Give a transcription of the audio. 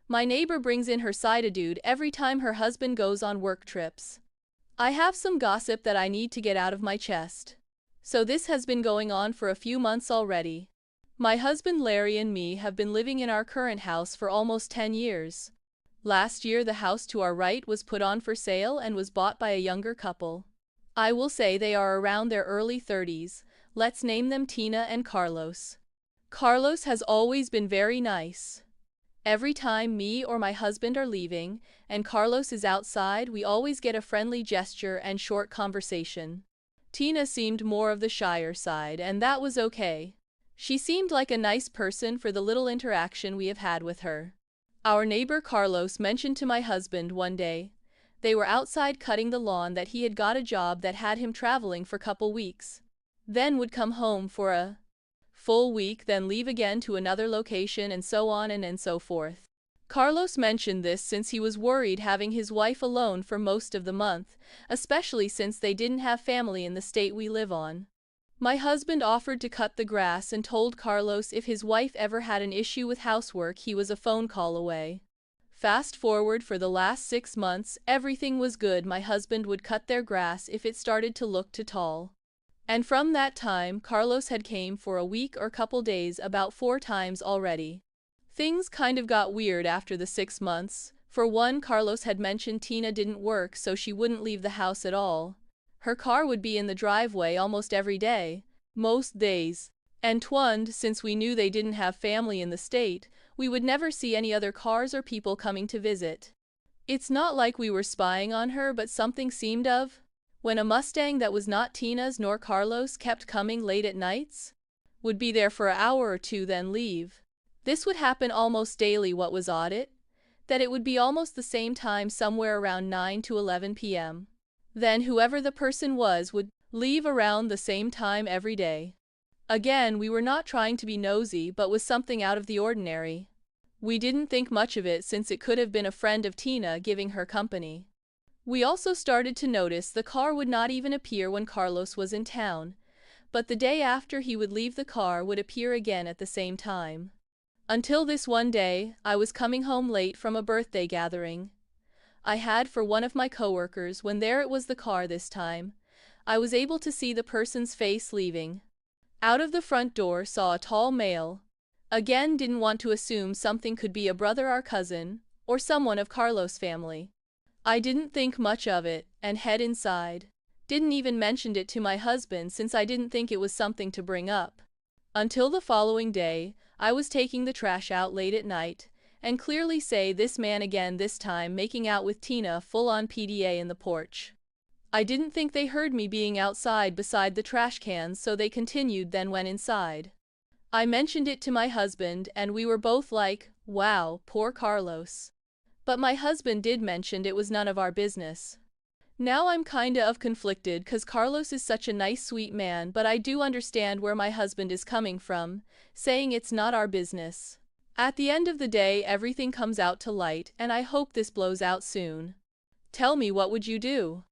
My neighbor brings in her side dude every time her husband goes on work trips. I have some gossip that I need to get out of my chest. So this has been going on for a few months already. My husband Larry and me have been living in our current house for almost 10 years. Last year the house to our right was put on for sale and was bought by a younger couple. I will say they are around their early 30s, let's name them Tina and Carlos. Carlos has always been very nice. Every time me or my husband are leaving, and Carlos is outside, we always get a friendly gesture and short conversation. Tina seemed more of the shyer side, and that was okay. She seemed like a nice person for the little interaction we have had with her. Our neighbor Carlos mentioned to my husband one day, they were outside cutting the lawn, that he had got a job that had him traveling for couple weeks. Then would come home for a full week, then leave again to another location, and so on and so forth. Carlos mentioned this since he was worried having his wife alone for most of the month, especially since they didn't have family in the state we live on. My husband offered to cut the grass and told Carlos if his wife ever had an issue with housework, he was a phone call away. Fast forward for the last 6 months, everything was good. My husband would cut their grass if it started to look too tall. And from that time, Carlos had came for a week or couple days about 4 times already. Things kind of got weird after the 6 months. For one, Carlos had mentioned Tina didn't work, so she wouldn't leave the house at all. Her car would be in the driveway almost every day, most days. And twond, since we knew they didn't have family in the state, we would never see any other cars or people coming to visit. It's not like we were spying on her, but something seemed of. When a Mustang that was not Tina's nor Carlos kept coming late at nights, would be there for an hour or two then leave. This would happen almost daily. What was odd that it would be almost the same time, somewhere around 9 to 11 p.m. Then whoever the person was would leave around the same time every day. Again, we were not trying to be nosy, but was something out of the ordinary. We didn't think much of it since it could have been a friend of Tina giving her company. We also started to notice the car would not even appear when Carlos was in town, but the day after he would leave the car would appear again at the same time. Until this one day, I was coming home late from a birthday gathering I had for one of my coworkers. When there it was the car this time, I was able to see the person's face leaving. Out of the front door saw a tall male. Again, didn't want to assume something, could be a brother or cousin, or someone of Carlos' family. I didn't think much of it, and head inside. Didn't even mention it to my husband since I didn't think it was something to bring up. Until the following day, I was taking the trash out late at night, and clearly say this man again, this time making out with Tina full on PDA in the porch. I didn't think they heard me being outside beside the trash cans, so they continued, then went inside. I mentioned it to my husband and we were both like, wow, poor Carlos. But my husband did mention it was none of our business. Now I'm kinda of conflicted, cause Carlos is such a nice sweet man, but I do understand where my husband is coming from, saying it's not our business. At the end of the day, everything comes out to light, and I hope this blows out soon. Tell me, what would you do?